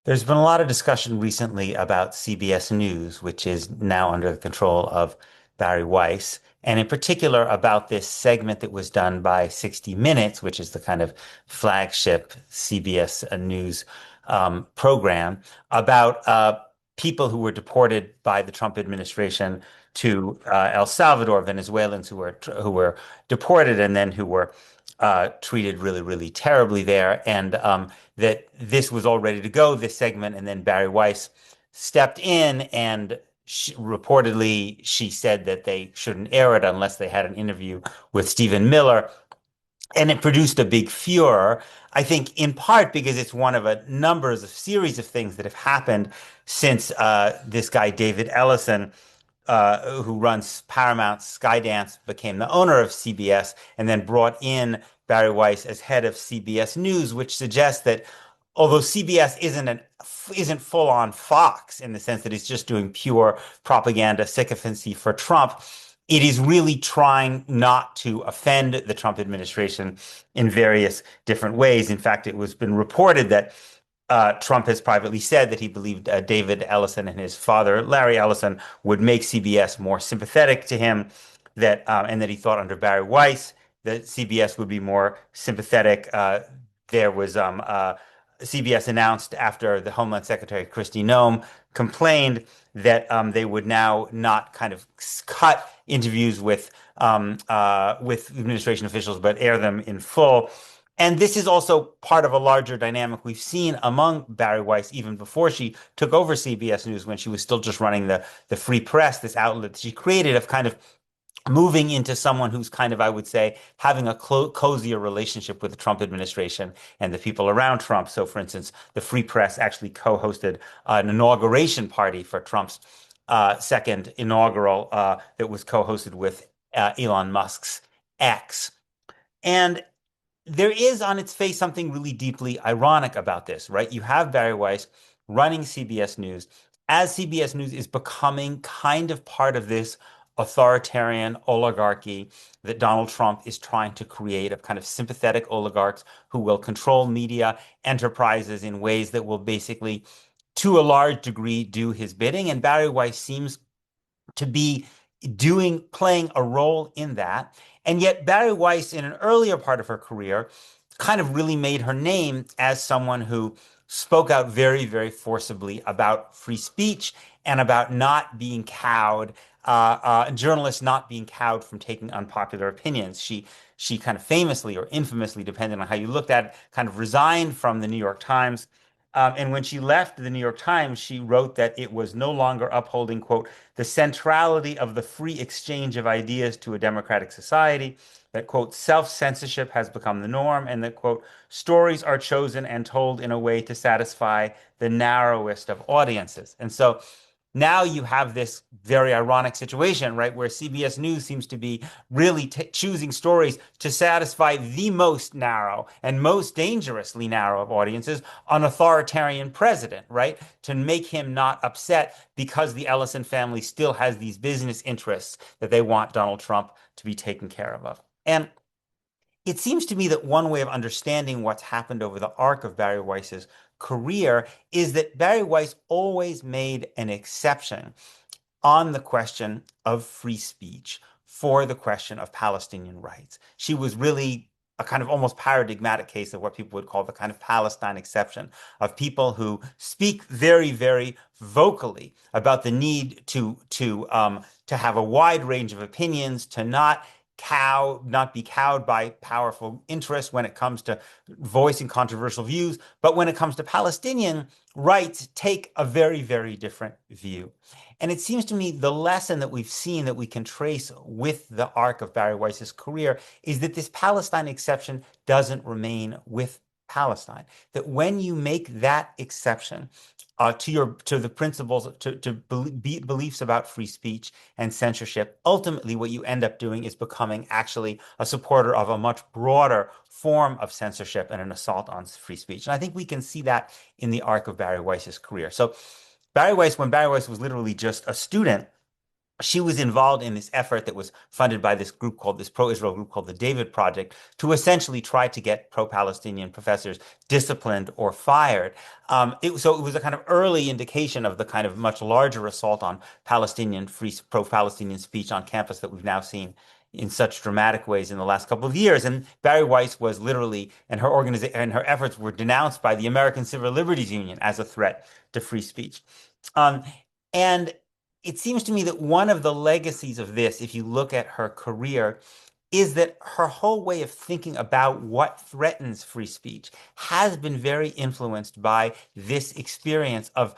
There's been a lot of discussion recently about CBS News, which is now under the control of Barry Weiss, and in particular about this segment that was done by 60 Minutes, which is the kind of flagship CBS News program, about people who were deported by the Trump administration to El Salvador, Venezuelans who were deported and then who were treated really, really terribly there, and that this was all ready to go, this segment, and then Barry Weiss stepped in and reportedly she said that they shouldn't air it unless they had an interview with Stephen Miller. And it produced a big furor, I think, in part because it's one of a series of things that have happened since this guy, David Ellison, who runs Paramount Skydance, became the owner of CBS and then brought in Barry Weiss as head of CBS News, which suggests that although CBS isn't full on Fox in the sense that it's just doing pure propaganda sycophancy for Trump, it is really trying not to offend the Trump administration in various different ways. In fact, it was been reported that Trump has privately said that he believed David Ellison and his father, Larry Ellison, would make CBS more sympathetic to him, and that he thought under Barry Weiss that CBS would be more sympathetic. There was CBS announced after the Homeland Secretary Kristi Noem complained that they would now not kind of cut interviews with administration officials, but air them in full. And this is also part of a larger dynamic we've seen among Barry Weiss even before she took over CBS News, when she was still just running the Free Press, this outlet she created, of kind of moving into someone who's kind of, I would say, having a cozier relationship with the Trump administration and the people around Trump. So, for instance, the Free Press actually co-hosted an inauguration party for Trump's second inaugural that was co-hosted with Elon Musk's X. And there is on its face something really deeply ironic about this, right? You have Barry Weiss running CBS News as CBS News is becoming kind of part of this authoritarian oligarchy that Donald Trump is trying to create, of kind of sympathetic oligarchs who will control media enterprises in ways that will basically, to a large degree, do his bidding. And Barry Weiss seems to be playing a role in that. And yet Barry Weiss, in an earlier part of her career, kind of really made her name as someone who spoke out very, very forcibly about free speech and about not being cowed, journalists not being cowed from taking unpopular opinions. She kind of famously or infamously, depending on how you looked at it, kind of resigned from the New York Times. And when she left the New York Times, she wrote that it was no longer upholding, quote, the centrality of the free exchange of ideas to a democratic society, that, quote, self-censorship has become the norm, and that, quote, stories are chosen and told in a way to satisfy the narrowest of audiences. And so now you have this very ironic situation, right, where CBS News seems to be really choosing stories to satisfy the most narrow and most dangerously narrow of audiences, an authoritarian president, right, to make him not upset because the Ellison family still has these business interests that they want Donald Trump to be taken care of. And it seems to me that one way of understanding what's happened over the arc of Barry Weiss's career is that Barry Weiss always made an exception on the question of free speech for the question of Palestinian rights. She was really a kind of almost paradigmatic case of what people would call the kind of Palestine exception, of people who speak very, very vocally about the need to have a wide range of opinions, to not be cowed by powerful interests when it comes to voicing controversial views, but when it comes to Palestinian rights, take a very, very different view. And it seems to me the lesson that we've seen that we can trace with the arc of Barry Weiss's career is that this Palestine exception doesn't remain with Palestine. That when you make that exception to the principles to beliefs about free speech and censorship, ultimately what you end up doing is becoming actually a supporter of a much broader form of censorship and an assault on free speech. And I think we can see that in the arc of Barry Weiss's career. So when Barry Weiss was literally just a student, she was involved in this effort that was funded by this pro-Israel group called the David Project to essentially try to get pro-Palestinian professors disciplined or fired. So it was a kind of early indication of the kind of much larger assault on pro-Palestinian speech on campus that we've now seen in such dramatic ways in the last couple of years. And Bari Weiss was literally, and her organization and her efforts were denounced by the American Civil Liberties Union as a threat to free speech. Um, and it seems to me that one of the legacies of this, if you look at her career, is that her whole way of thinking about what threatens free speech has been very influenced by this experience of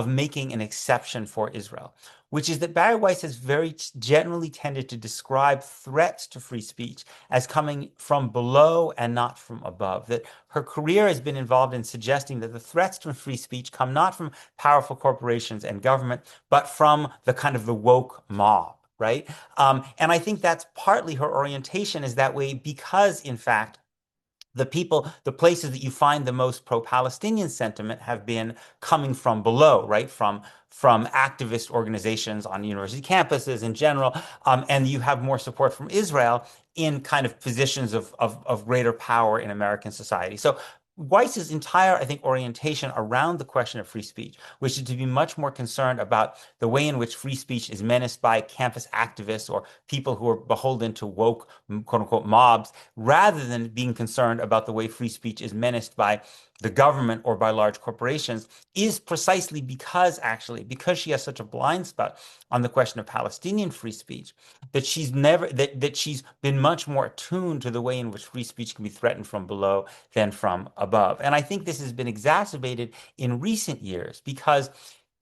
making an exception for Israel, which is that Barry Weiss has very generally tended to describe threats to free speech as coming from below and not from above. That her career has been involved in suggesting that the threats to free speech come not from powerful corporations and government, but from the kind of the woke mob, right? And I think that's partly her orientation is that way because, in fact, the places that you find the most pro-Palestinian sentiment have been coming from below, right? From activist organizations on university campuses in general, and you have more support from Israel in kind of positions of greater power in American society. So Weiss's entire, I think, orientation around the question of free speech, which is to be much more concerned about the way in which free speech is menaced by campus activists or people who are beholden to woke, quote unquote, mobs, rather than being concerned about the way free speech is menaced by the government or by large corporations, is precisely because she has such a blind spot on the question of Palestinian free speech, that she's been much more attuned to the way in which free speech can be threatened from below than from above. And I think this has been exacerbated in recent years because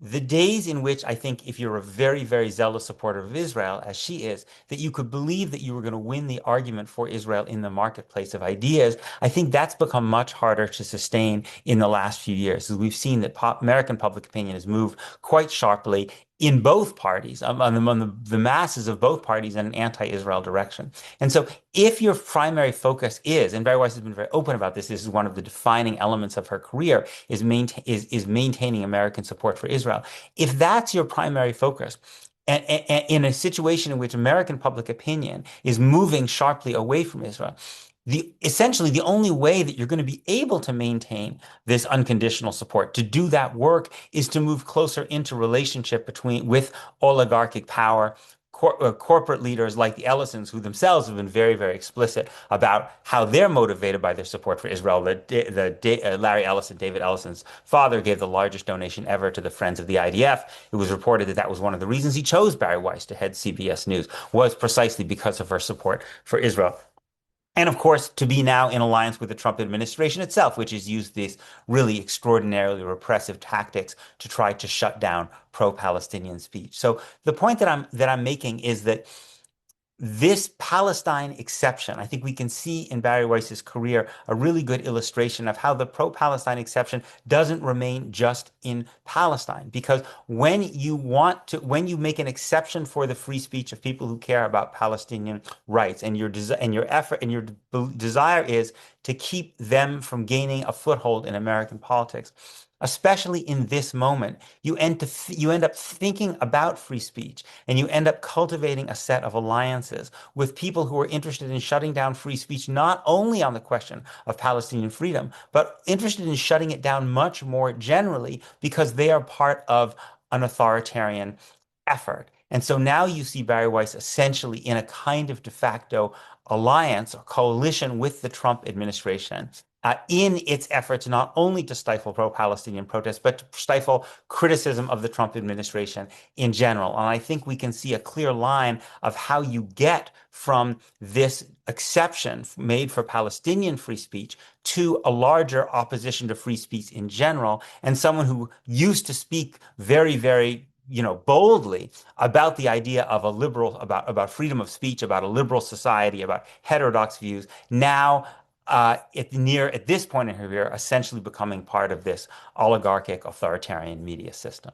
the days in which I think if you're a very, very zealous supporter of Israel, as she is, that you could believe that you were going to win the argument for Israel in the marketplace of ideas, I think that's become much harder to sustain in the last few years. As we've seen that American public opinion has moved quite sharply in both parties, among the masses of both parties in an anti-Israel direction. And so if your primary focus is, and Barry Weiss has been very open about this is one of the defining elements of her career, is maintaining American support for Israel. If that's your primary focus, and in a situation in which American public opinion is moving sharply away from Israel, essentially the only way that you're going to be able to maintain this unconditional support to do that work is to move closer into relationship with oligarchic power, corporate leaders like the Ellisons, who themselves have been very, very explicit about how they're motivated by their support for Israel. Larry Ellison, David Ellison's father, gave the largest donation ever to the Friends of the IDF. It was reported that that was one of the reasons he chose Bari Weiss to head CBS News, was precisely because of her support for Israel. And of course, to be now in alliance with the Trump administration itself, which has used these really extraordinarily repressive tactics to try to shut down pro-Palestinian speech. So the point that I'm making is that this Palestine exception, I think we can see in Barry Weiss's career a really good illustration of how the pro-Palestine exception doesn't remain just in Palestine. Because when you make an exception for the free speech of people who care about Palestinian rights, and your effort and your desire is to keep them from gaining a foothold in American politics, especially in this moment, you end up thinking about free speech and you end up cultivating a set of alliances with people who are interested in shutting down free speech, not only on the question of Palestinian freedom, but interested in shutting it down much more generally because they are part of an authoritarian effort. And so now you see Barry Weiss essentially in a kind of de facto alliance or coalition with the Trump administration in its efforts not only to stifle pro-Palestinian protests, but to stifle criticism of the Trump administration in general. And I think we can see a clear line of how you get from this exception made for Palestinian free speech to a larger opposition to free speech in general, and someone who used to speak very, very boldly about the idea of a liberal, about freedom of speech, about a liberal society, about heterodox views, now at this point in her career, essentially becoming part of this oligarchic authoritarian media system.